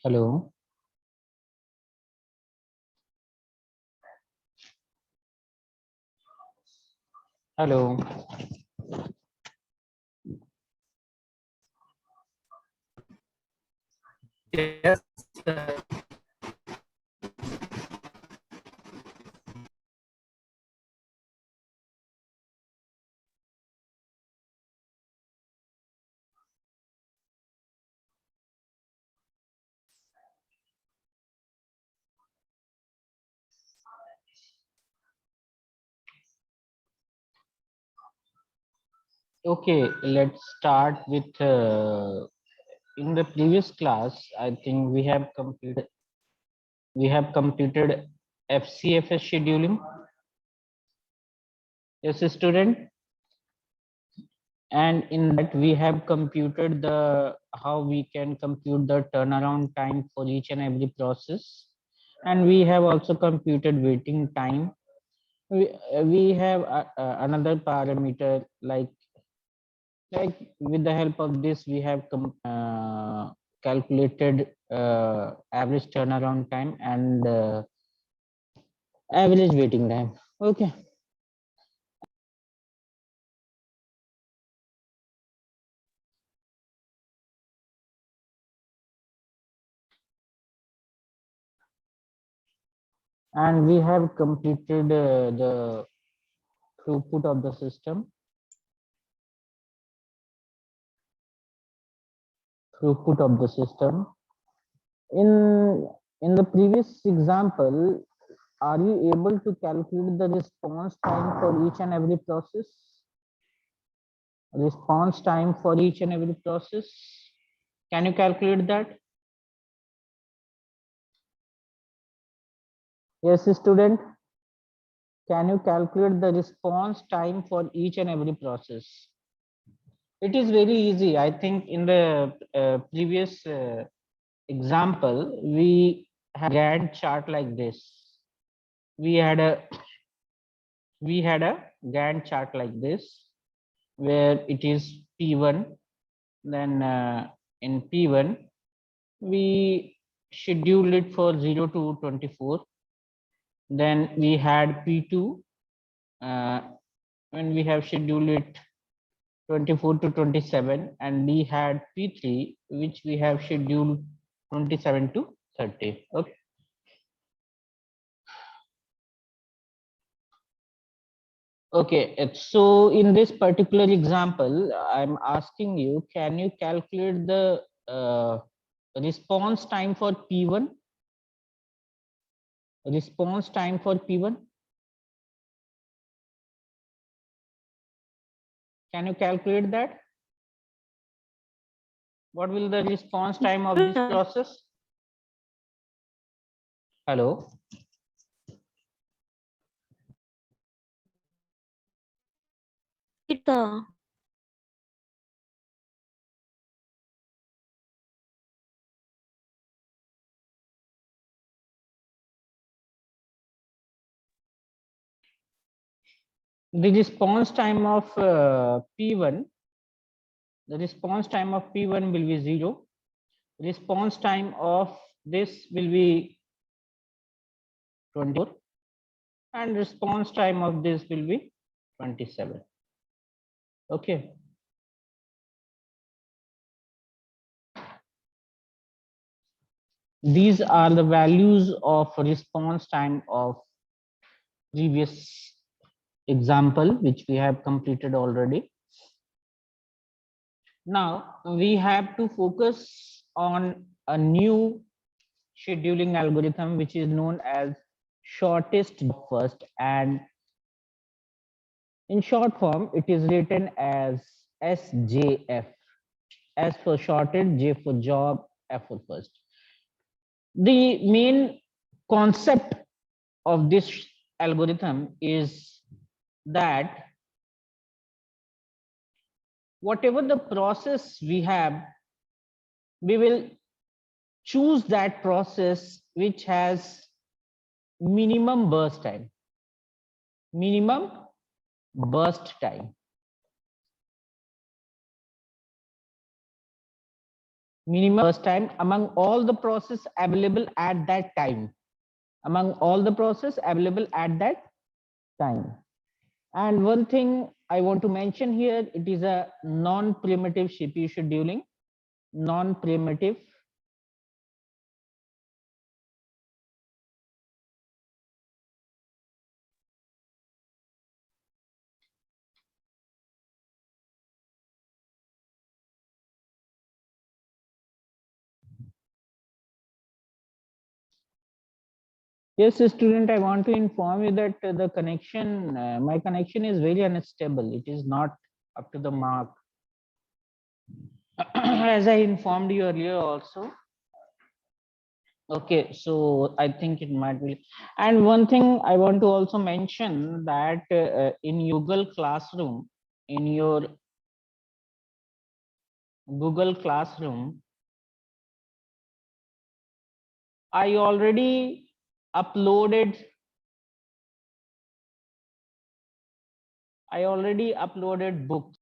Hello. Hello. Yes. Okay, let's start with in the previous class. I think we have completed FCFS scheduling. Yes, student, and in that we have computed the how we can compute the turnaround time for each and every process, and we have also computed waiting time. We have another parameter like with the help of this we have calculated average turnaround time and average waiting time. Okay, and we have completed the throughput of the system. Throughput of the system in the previous example, are you able to calculate the response time for each and every process? Response time for each and every process, can you calculate that? Yes, student, can you calculate the response time for each and every process? It is very easy. I think in the previous example, we had a Gantt chart like this. We had a Gantt chart like this, where it is P1. Then in P1, we scheduled it for 0 to 24. Then we had P2 when we have scheduled it 24 to 27, and we had P3 which we have scheduled 27 to 30. Okay. Okay, so in this particular example, I'm asking you, can you calculate the response time for P1? Response time for P1? Can you calculate that? What will the response time of this process? Hello? The response time of P1, the response time of P1 will be 0. Response time of this will be 24, and response time of this will be 27. Okay. These are the values of response time of previous example, which we have completed already. Now we have to focus on a new scheduling algorithm, which is known as shortest job first, and in short form it is written as SJF. S for shorted, J for job, F for first. The main concept of this algorithm is that whatever the process we have, we will choose that process which has minimum burst time. Minimum burst time. minimum burst time among all the process available at that time, among all the process available at that time. And one thing I want to mention here, it is a non-primitive CPU scheduling, non-primitive. Yes, student, I want to inform you that the connection, my connection is very unstable. It is not up to the mark. As I informed you earlier also. Okay, so I think it might be. And one thing I want to also mention that in Google Classroom, in your Google Classroom, I already uploaded books.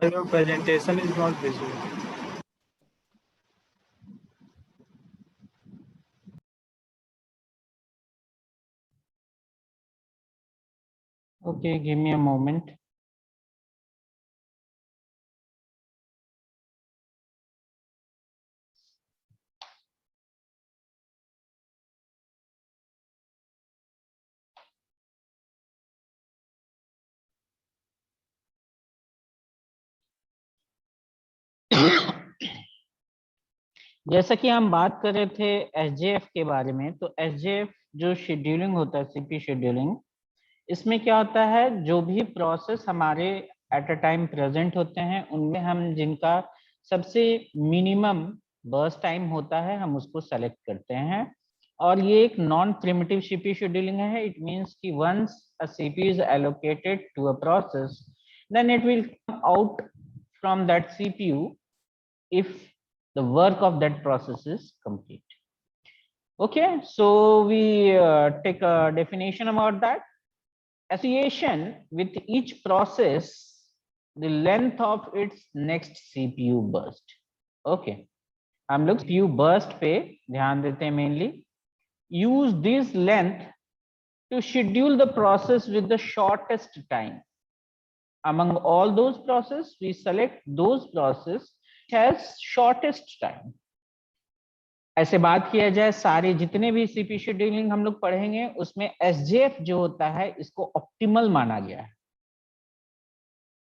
So your presentation is not visible. Okay, give me a moment. जैसा कि हम बात कर रहे थे SJF के बारे में, तो एसजेएफ जो शेड्यूलिंग होता है, सीपी शेड्यूलिंग, इसमें क्या होता है, जो भी प्रोसेस हमारे एट अ टाइम प्रेजेंट होते हैं, उनमें हम जिनका सबसे मिनिमम बर्स्ट टाइम होता है, हम उसको सेलेक्ट करते हैं। और ये एक नॉन प्रिमिटिव सीपीयू शेड्यूलिंग है। इट मींस कि once a CPU is allocated to a process, then it will come out from that CPU if the work of that process is complete. Okay, so we take a definition about that. Association with each process, the length of its next CPU burst. Okay, हम लोग CPU burst पे ध्यान देते हैं mainly. Use this length to schedule the process with the shortest time. Among all those processes, we select those processes has shortest time. ऐसे बात किया जाए, सारे जितने भी सीपी शेड्यूलिंग हम लोग पढ़ेंगे, उसमें एसजेएफ जो होता है, इसको ऑप्टिमल माना गया है।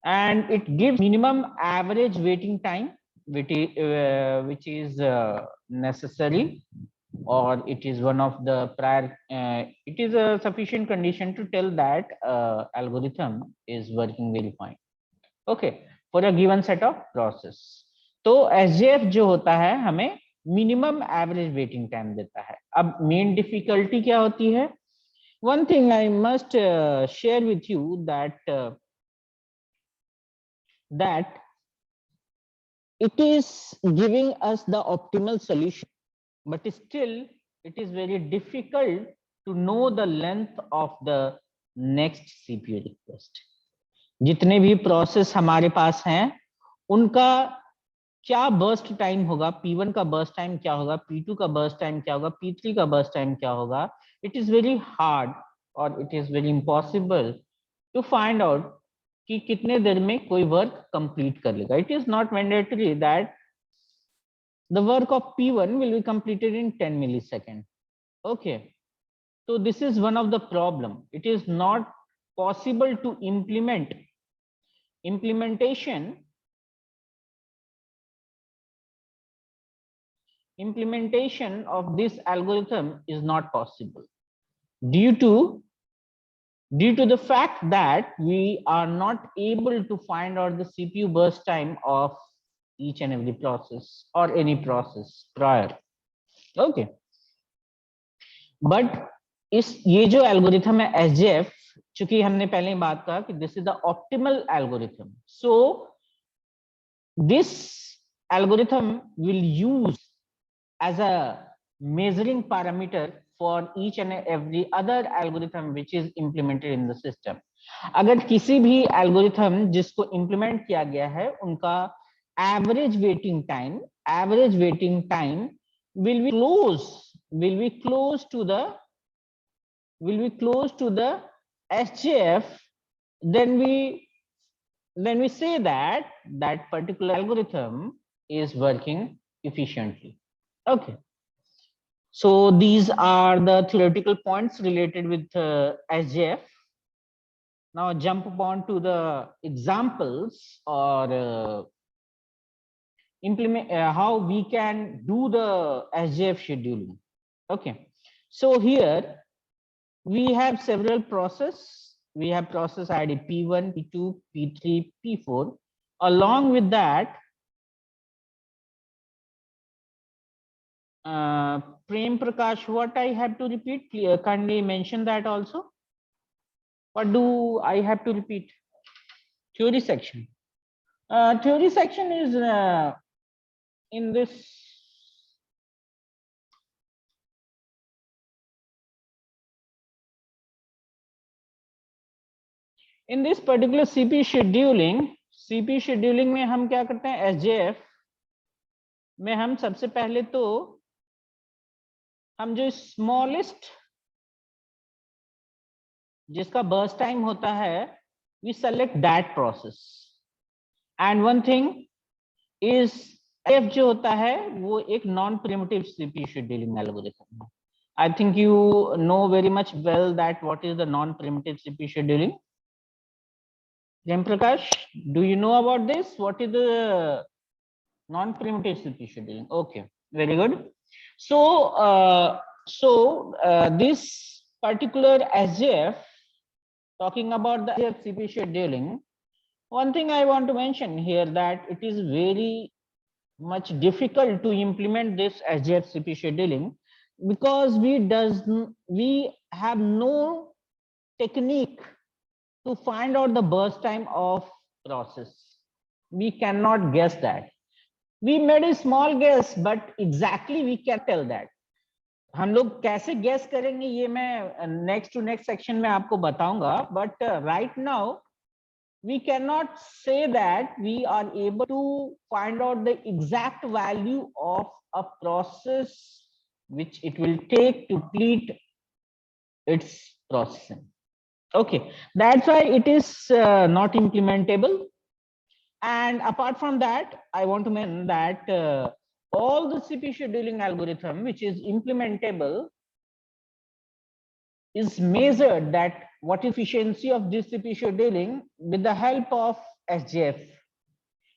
And it gives minimum average waiting time which is necessary, or it is one of the prior, it is a sufficient condition to tell that algorithm is working very fine, okay, for a given set of process. तो SJF जो होता है हमें minimum average waiting time देता है। अब main difficulty क्या होती है? One thing I must share with you that it is giving us the optimal solution, but still it is very difficult to know the length of the next CPU request. जितने भी process हमारे पास हैं, उनका क्या burst time होगा, P1 का burst time क्या होगा, P2 का बर्स्ट टाइम क्या होगा, P3 का बर्स्ट टाइम क्या होगा। इट इज वेरी हार्ड और it is very impossible to find out कि कितने देर में कोई वर्क कंप्लीट कर लेगा। It is not mandatory that the work of P1 will be completed in 10 millisecond. Okay, so this is one of the problem. It is not possible to implement implementation of this algorithm is not possible due to the fact that we are not able to find out the CPU burst time of each and every process or any process prior. Okay, but ये जो algorithm है SJF, चूंकि हमने पहले ही बात कहा कि this is the optimal algorithm, so this algorithm will use as a measuring parameter for each and every other algorithm which is implemented in the system. अगर किसी भी एल्गोरिथम जिसको इंप्लीमेंट किया गया है उनका average waiting time will be close to the SJF, then we say that that particular algorithm is working efficiently. Okay, so these are the theoretical points related with SJF. Now jump upon to the examples or implement how we can do the SJF scheduling. Okay, so here we have several process. We have process ID P1, P2, P3, P4. Along with that, Prem Prakash, what I have to repeat? Kindly mention that also. What do I have to repeat? Theory section. Theory section is in this. In this particular CPU scheduling में हम क्या करते हैं, SJF में हम सबसे पहले तो हम जो स्मॉलेस्ट जिसका बर्स्ट टाइम होता है, we select that process. And one thing is SJF जो होता है वो एक non primitive CPU scheduling algorithm है. I think you know very much well that what is the non primitive CPU scheduling. Prem Prakash, do you know about this? What is the non-primitive CPU scheduling? Okay, very good. So, this particular SJF, talking about the SJF CPU scheduling, one thing I want to mention here that it is very much difficult to implement this SJF CPU scheduling because we have no technique to find out the burst time of process. We cannot guess that. We made a small guess, but exactly we can't tell that. हम लोग कैसे guess करेंगे ये मैं next to next section में आपको बताऊंगा. But right now we cannot say that we are able to find out the exact value of a process which it will take to complete its processing. Okay, that's why it is not implementable. And apart from that, I want to mention that all the CPU scheduling algorithm which is implementable is measured that what efficiency of this CPU scheduling with the help of SJF,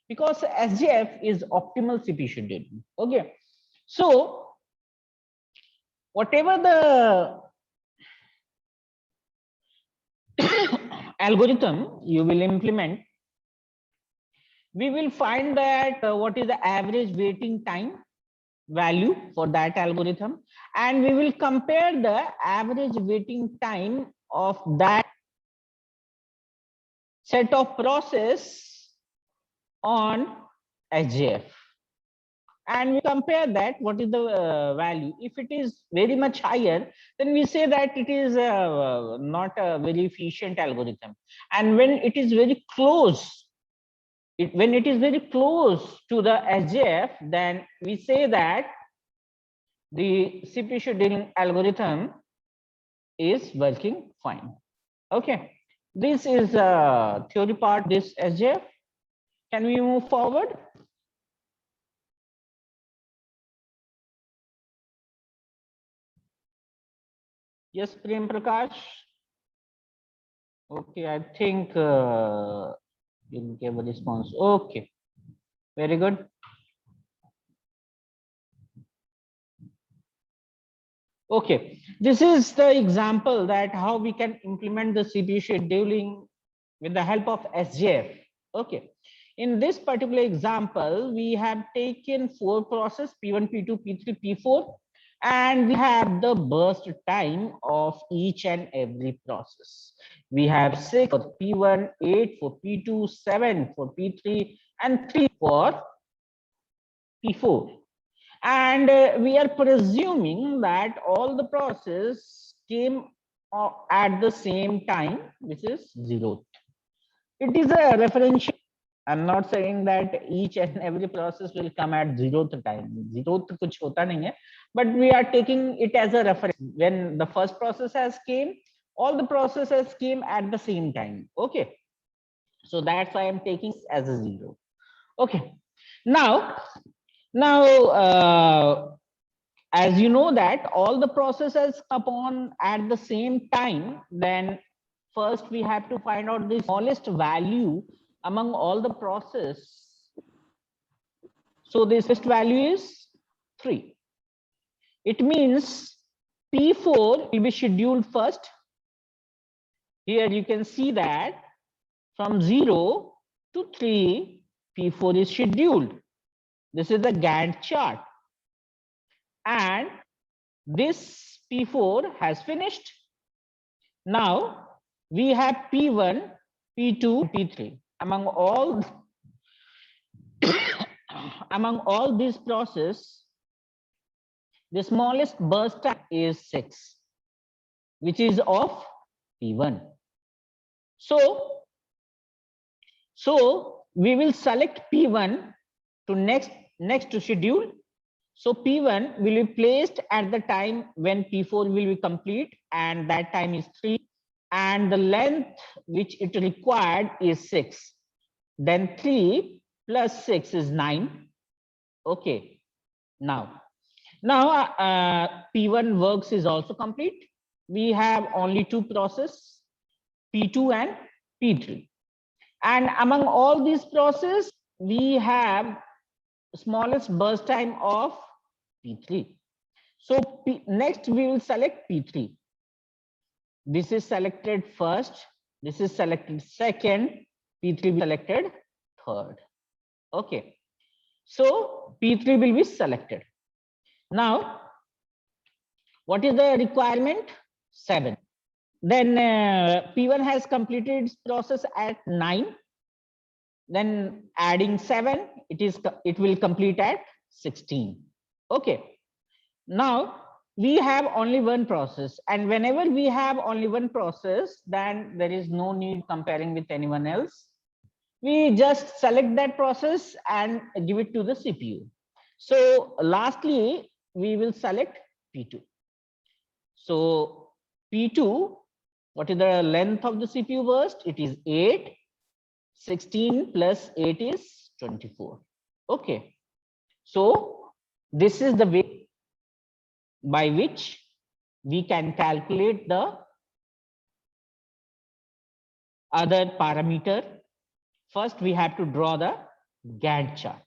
because SJF is optimal CPU scheduling. Okay, so whatever the algorithm you will implement, we will find that what is the average waiting time value for that algorithm, and we will compare the average waiting time of that set of process on SJF, and we compare that what is the value. If it is very much higher, then we say that it is not a very efficient algorithm, and when it is very close, when it is very close to the SJF, then we say that the CPU scheduling algorithm is working fine. Okay, this is theory part, this SJF. Can we move forward? Yes, Prem Prakash. Okay, I think You give a response. Okay, very good. Okay, this is the example that how we can implement the CPU scheduling with the help of SJF. Okay, in this particular example, we have taken 4 processes P1, P2, P3, P4, and we have the burst time of each and every process. We have 6 for P1, 8 for P2, 7 for P3, and 3 for P4. And we are presuming that all the process came at the same time, which is 0. It is a referential. I'm not saying that each and every process will come at 0th time. 0th kuch hota nahi hai, but we are taking it as a reference. When the first process has came, all the processes came at the same time. Okay, so that's why I'm taking as a 0. Okay, now as you know that all the processes upon at the same time, then first we have to find out the smallest value among all the process. So this first value is 3. It means P4 will be scheduled first. Here you can see that from 0 to 3, P4 is scheduled. This is the Gantt chart. And this P4 has finished. Now we have P1, P2, P3. Among all these processes, the smallest burst time is 6, which is of P1. So we will select P1 to next to schedule. So P1 will be placed at the time when P4 will be complete, and that time is 3, and the length which it required is 6. Then 3 plus 6 is 9. Okay, now P1 works is also complete. We have only 2 processes, P2 and P3, and among all these processes we have smallest burst time of P3. So next we will select P3. This is selected first, this is selected second, P3 selected third. Okay, so P3 will be selected. Now what is the requirement? 7. Then P1 has completed its process at 9. Then adding 7, it will complete at 16. Okay, now we have only one process, and whenever we have only one process, then there is no need comparing with anyone else. We just select that process and give it to the CPU. So lastly we will select P2. So P2, what is the length of the CPU burst? It is 8. 16 plus 8 is 24. Okay, so this is the way by which we can calculate the other parameter. First we have to draw the Gantt chart,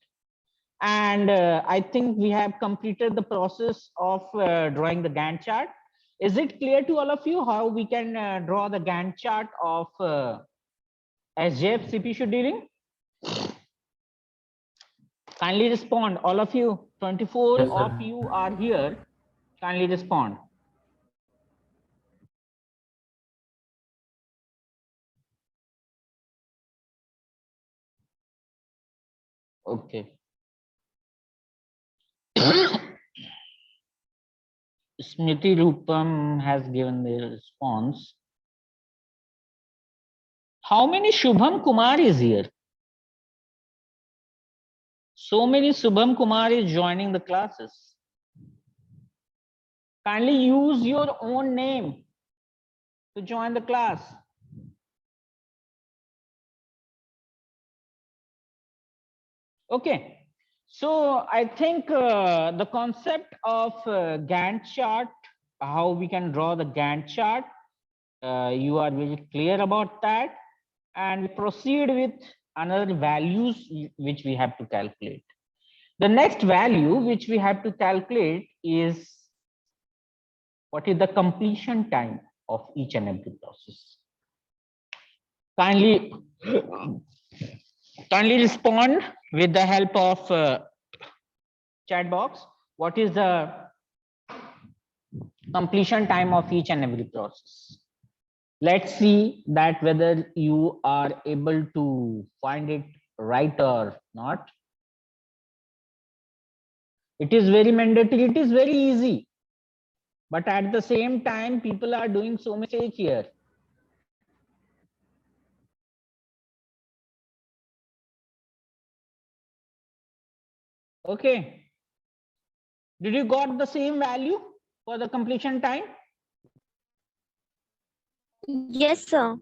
and I think we have completed the process of drawing the Gantt chart. Is it clear to all of you how we can draw the Gantt chart of SJF CPU scheduling? Kindly respond, all of you. 24 Yes, of you are here. Kindly respond. Okay. Smriti Rupam has given the response. How many Shubham Kumar is here? So many Shubham Kumar is joining the classes. Kindly use your own name to join the class. Okay, so I think the concept of Gantt chart, how we can draw the Gantt chart, you are very clear about that, and proceed with another values which we have to calculate. The next value which we have to calculate is what is the completion time of each and every process. Kindly respond with the help of chat box. What is the completion time of each and every process? Let's see that whether you are able to find it right or not. It is very mandatory, it is very easy, but at the same time people are doing so mistake here. Okay, did you got the same value for the completion time? Yes, sir.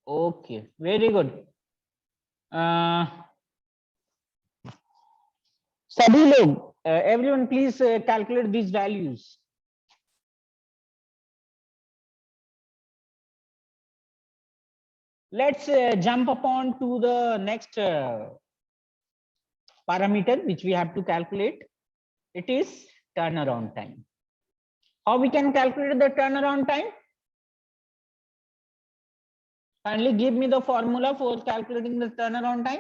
Okay, very good. सभी लोग, everyone please calculate these values. Let's jump upon to the next parameter which we have to calculate. It is turnaround time. How we can calculate the turnaround time? Kindly give me the formula for calculating the turnaround time.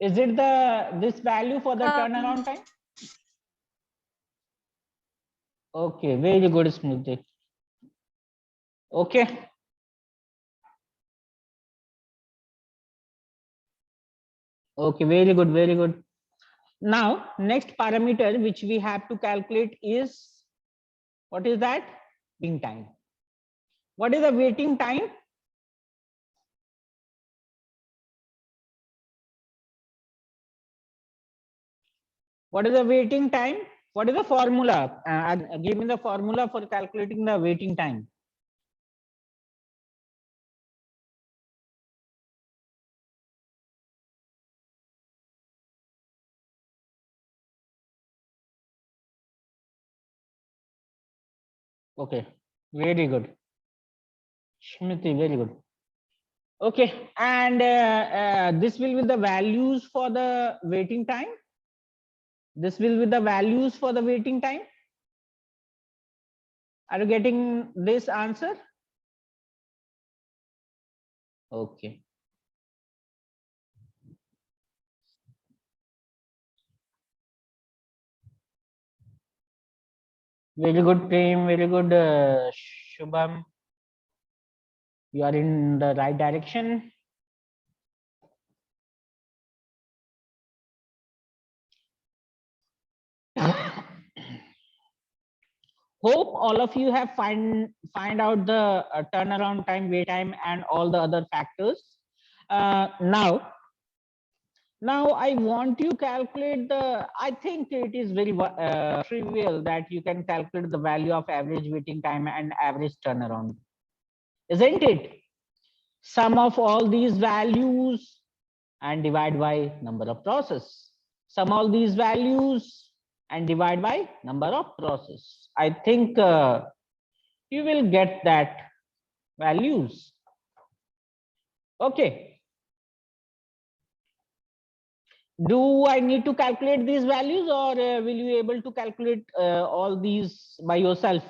Is it this value for the turnaround time? Okay, very good, Smriti. Okay. Okay, very good, very good. Now, next parameter which we have to calculate is, what is that? Waiting time. What is the waiting time? What is the waiting time? What is the formula? Give me the formula for calculating the waiting time. Okay, very good. Shmiti, very good. Okay, and this will be the values for the waiting time. This will be the values for the waiting time. Are you getting this answer? Okay. Very good, Prem. Very good, Shubham. You are in the right direction. Hope all of you have find out the turnaround time, wait time, and all the other factors. Now I want you to calculate the. I think it is very trivial that you can calculate the value of average waiting time and average turnaround, isn't it? Sum of all these values and divide by number of process. Sum all these values and divide by number of process. I think you will get that values. Okay. Do I need to calculate these values, or will you able to calculate all these by yourself?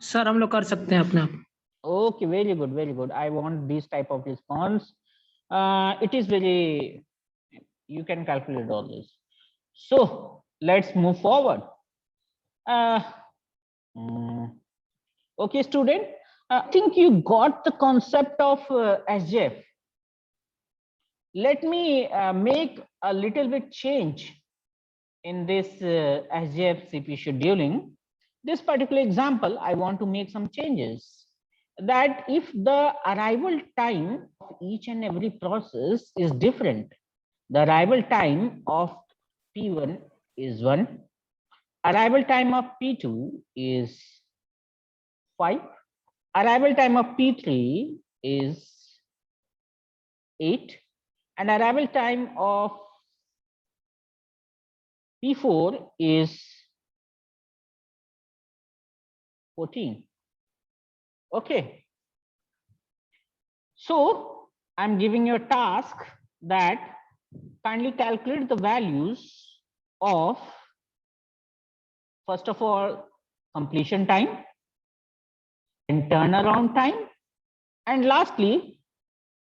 Sir हम लोग कर सकते हैं अपने आप. Okay, very good, very good. I want this type of response. It is very, you can calculate all this. So let's move forward. Okay, student, I think you got the concept of SJF. Let me make a little bit change in this SJF CP scheduling. This particular example, I want to make some changes. That if the arrival time of each and every process is different, the arrival time of P1 is 1, arrival time of P2 is 5, arrival time of P3 is 8, and arrival time of P4 is 14. Okay. So I'm giving you a task that kindly calculate the values of, first of all, completion time, and turnaround time, and lastly,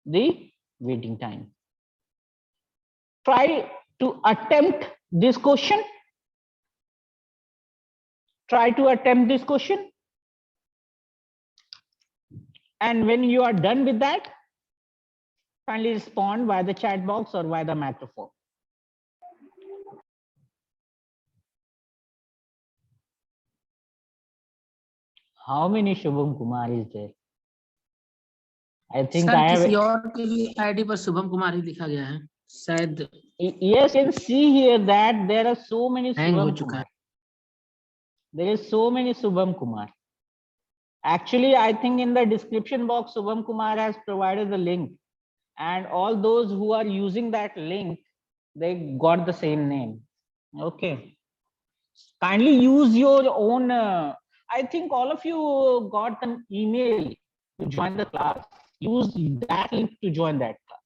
the waiting time. Try to attempt this question. Try to attempt this question. And when you are done with that, kindly respond via the chat box or via the microphone. How many Shubham Kumar is there? I think sir I किसी have. और के भी ID पर शुभम कुमार ही लिखा गया है शायद Yes, you can see here that there are so many hang हो Shubham चुका Kumar. है. There is so many Shubham Kumar. Actually, I think in the description box, Shubham Kumar has provided the link, and all those who are using that link, they got the same name. Okay. Kindly use your own. I think all of you got an email to join the class. Use that link to join that class.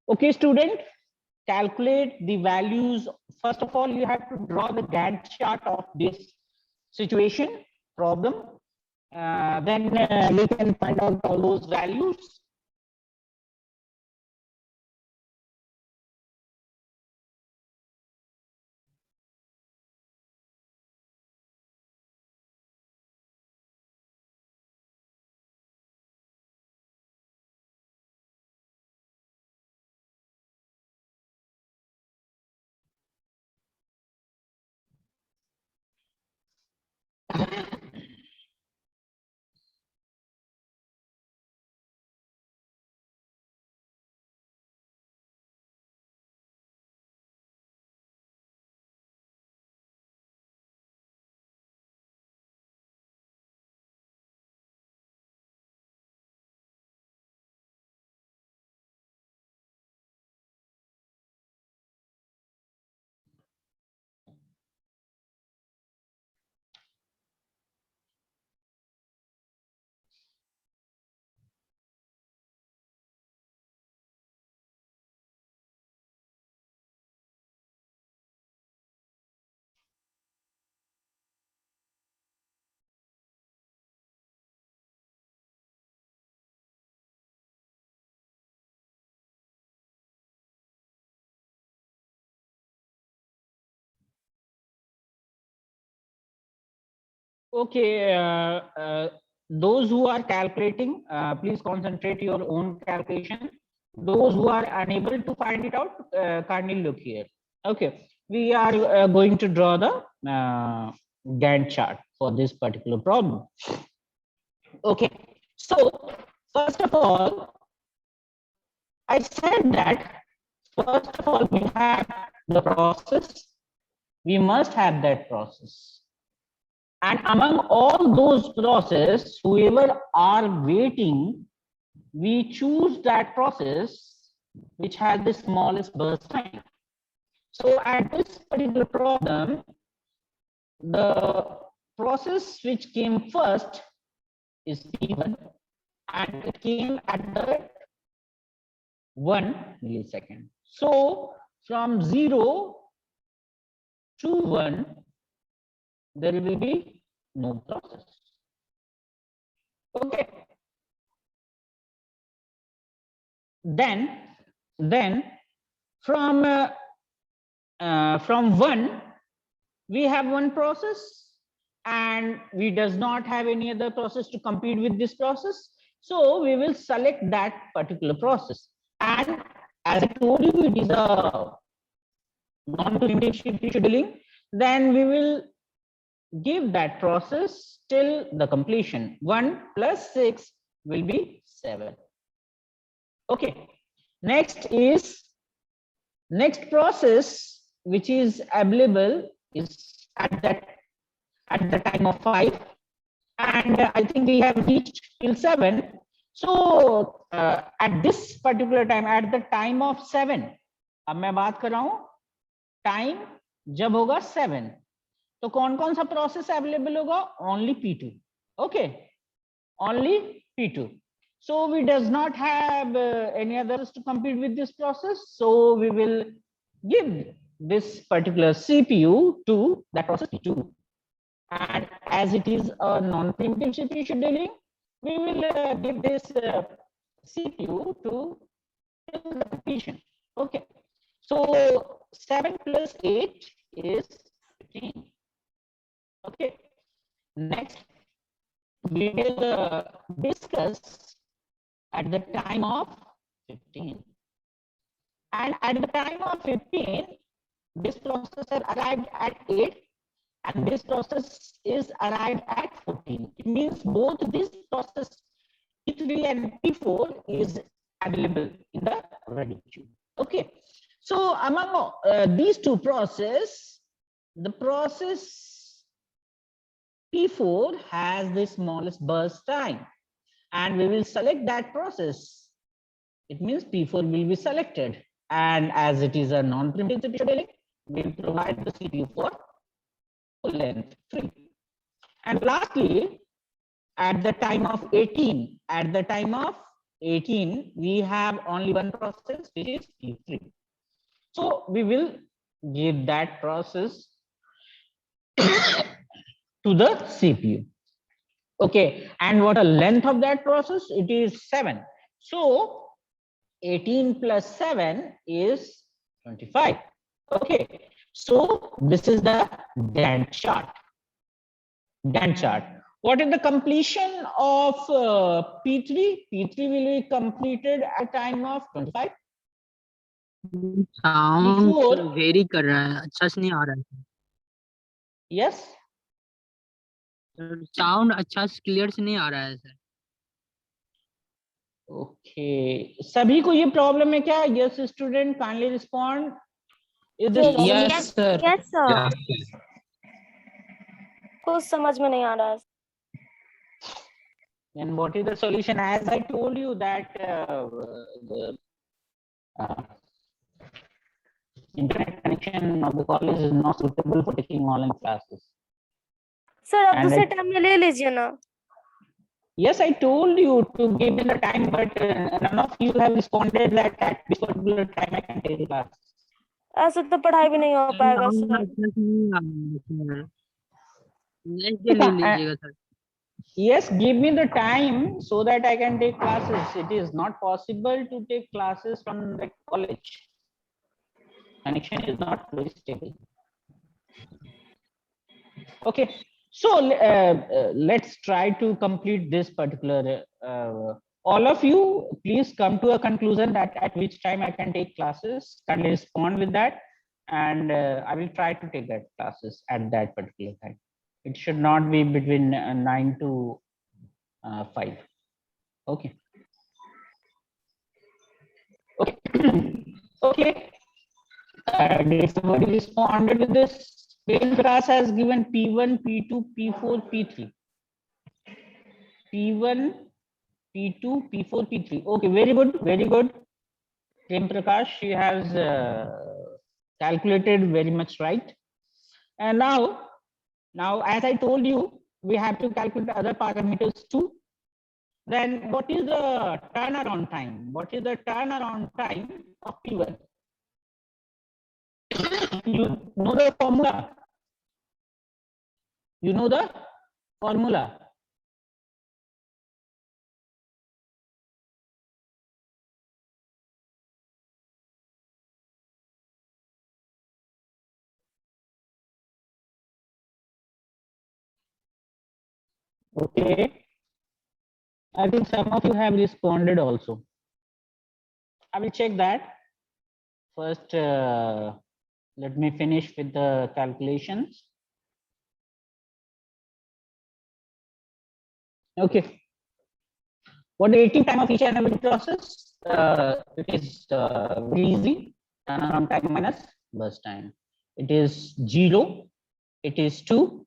Okay, student, calculate the values. First of all, you have to draw the Gantt chart of this situation, problem. Then you can find out all those values. Okay, those who are calculating, please concentrate your own calculation. Those who are unable to find it out, kindly look here. Okay, we are going to draw the Gantt chart for this particular problem. Okay, so first of all, I said that first of all we have the process. We must have that process. And among all those processes, whoever are waiting, we choose that process which has the smallest burst time. So at this particular problem, the process which came first is P1, and it came at the 1 millisecond. So from 0 to 1, there will be no process. Okay. Then from 1 we have one process, and we does not have any other process to compete with this process. So we will select that particular process. And as I told you, it is a non-preemptive scheduling. Then we will give that process till the completion. 1 plus 6 will be 7. Okay. Next process which is available is at the time of 5, and I think we have reached till 7. So at this particular time, at the time of 7, अब मैं बात कर रहा हूं time जब होगा 7, तो कौन कौन सा प्रोसेस अवेलेबल होगा? Only P2. Okay, only P2. So we does not have any others to compete with this process. So we will give this particular CPU to that process P2. And as it is a non-preemptive CPU scheduling, we will give this CPU to the completion. Okay. So 7 plus 8 is 15. Okay. Next, we will discuss at the time of 15. And at the time of 15, this processor arrived at 8 and this process is arrived at 14. It means both this process P3 and P4 is available in the ready queue. Okay. So among these two processes, the process P4 has the smallest burst time, and we will select that process. It means P4 will be selected, and as it is a non-preemptive scheduling, we will provide the CPU for full length 3. And lastly, at the time of 18, we have only one process, which is P3. So we will give that process to the CPU. Okay, and what a length of that process? It is 7. So 18 plus 7 is 25. Okay, so this is the Gantt chart. What is the completion of P3? P3 will be completed at time of 25. Sound Before- very कर रहा है, अच्छा से नहीं आ रहा है Yes. Sir, sound अच्छा से क्लियर से नहीं आ रहा है सर। Okay, सभी को ये प्रॉब्लम है क्या? Yes, student, kindly respond. Is this problem? Yes, sir. Yes, sir. कुछ समझ में नहीं आ रहा है। Then what is the solution? As I told you that the internet connection of the college is not suitable for taking online classes. Sir आप And दूसरे I- time में ले लीजिए ना। Yes, I told you to give me the time, but none of you have responded that at this particular time I can take the class. ऐसे तो पढ़ाई भी नहीं हो पाएगा साउंड सर। अच्छा से नहीं आ रहा है सर। नेक्स्ट डे ले लीजिएगा sir. Yes, give me the time so that I can take classes. It is not possible to take classes from the college. Connection is not very stable. Okay, so let's try to complete this particular. All of you, please come to a conclusion that at which time I can take classes. Can respond with that, and I will try to take that classes at that particular time. It should not be between 9 to 5. Okay. Okay. Okay. Did somebody responded with this? Class has given P1, P2, P4, P3. P1, P2, P4, P3. Okay, very good, very good. Prem Prakash, she has calculated very much right. And now, as I told you, we have to calculate other parameters too. Then what is the turnaround time? What is the turnaround time of P1? You know the formula? You know the formula? Okay. I think some of you have responded also. I will check that. First, let me finish with the calculations. Okay. What the 18 time of each and every process? It is very easy. Turnaround time minus burst time. It is 0. It is 2.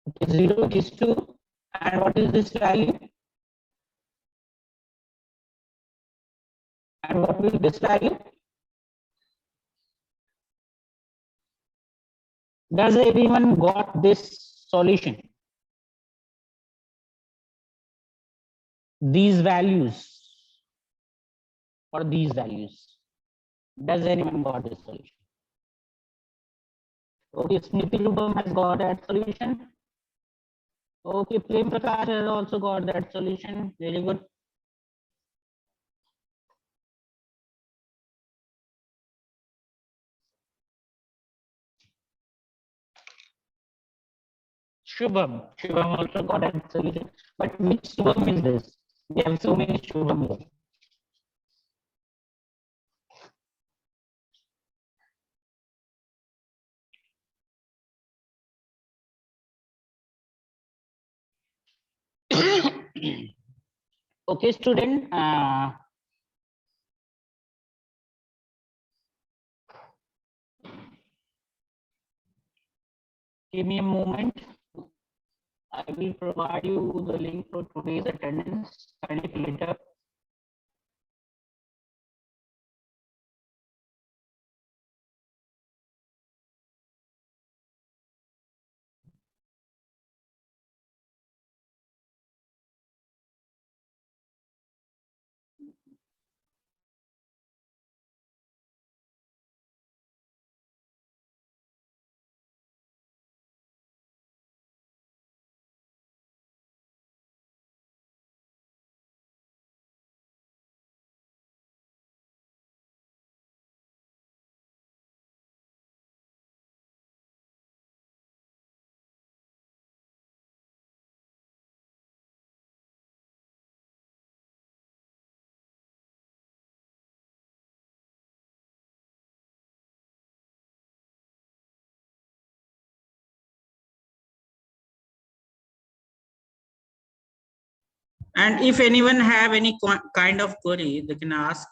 It is 0, it is 2. And what is this value? And what will this value? Does everyone got this solution? These values or these values? Does anyone got this solution? Okay, Smriti Rubam has got that solution. Okay, Prem Prakash has also got that solution. Very good. Shubham also got that solution. But which Shubham is this? We have so many Shubham here. Okay, student. Give me a moment. I will provide you the link for today's attendance. Kindly fill it up. And if anyone have any kind of query, they can ask.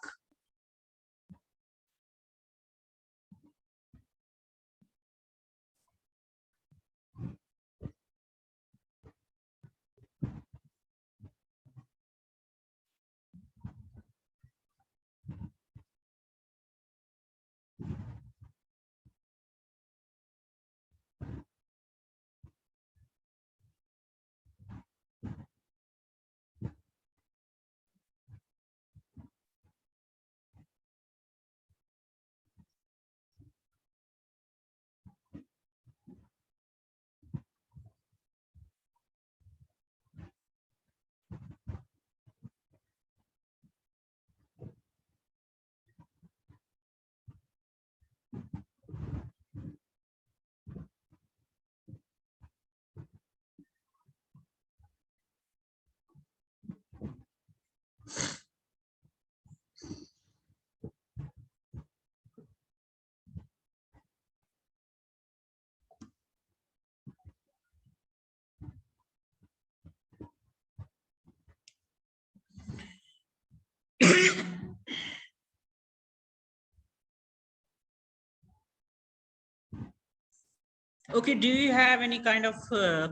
Okay, do you have any kind of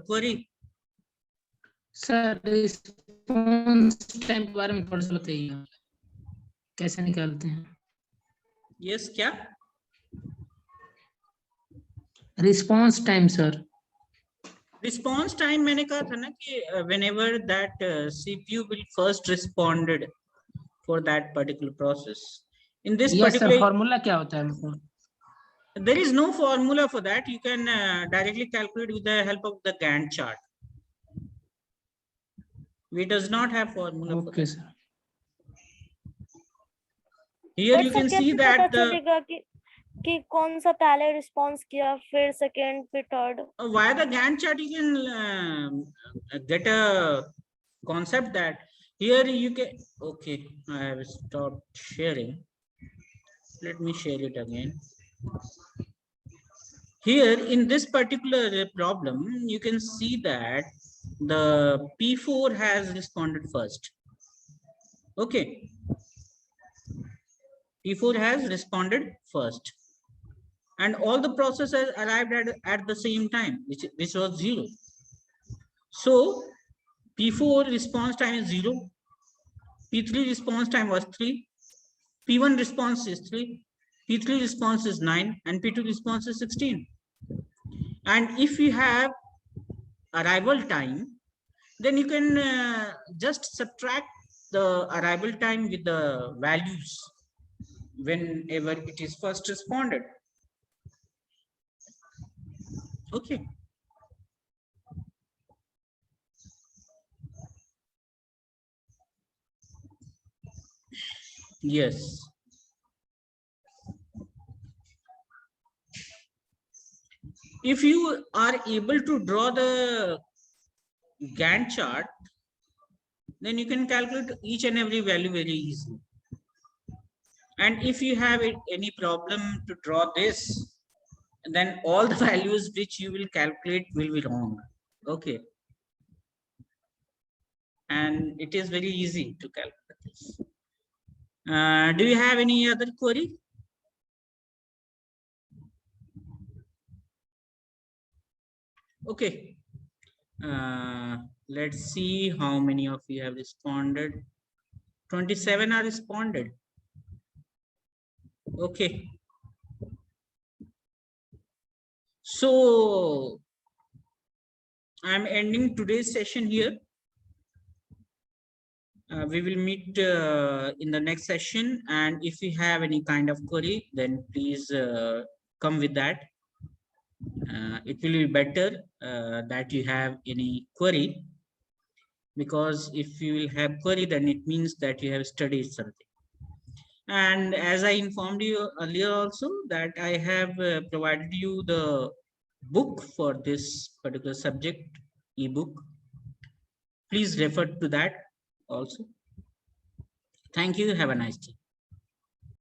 query? Sir response time के बारे में थोड़ा सा बताइए, कैसे निकालते हैं? Yes, क्या? Response time sir. Response time मैंने कहा था ना कि whenever that CPU will first responded for that particular process. In this yes sir, particular, formula क्या होता है मतलब? there is no formula for that. You can directly calculate with the help of the Gantt chart. We does not have formula for okay that. Sir. Here you can see that the चलेगा कि कौन सा पहले response किया, फिर second, फिर third? via the Gantt chart you can get a concept that here you can. Okay, I have stopped sharing. Let me share it again. Here in this particular problem, you can see that the P4 has responded first. Okay. P4 has responded first. And all the processes arrived at the same time, which was 0. So P4 response time is 0. P3 response time was 3. P1 response is 3. P3 response is 9. And P2 response is 16. And if you have arrival time, then you can just subtract the arrival time with the values whenever it is first responded. Okay. Yes. If you are able to draw the Gantt chart, then you can calculate each and every value very easily. And if you have any problem to draw this, then all the values which you will calculate will be wrong. Okay. And it is very easy to calculate this. Do you have any other query? Okay. Let's see how many of you have responded. 27 are responded. Okay. So I'm ending today's session here. We will meet in the next session, and if you have any kind of query, then please come with that. It will be better that you have any query, because if you will have query, then it means that you have studied something. And as I informed you earlier also, that I have provided you the book for this particular subject, ebook. Please refer to that also. Thank you. Have a nice day.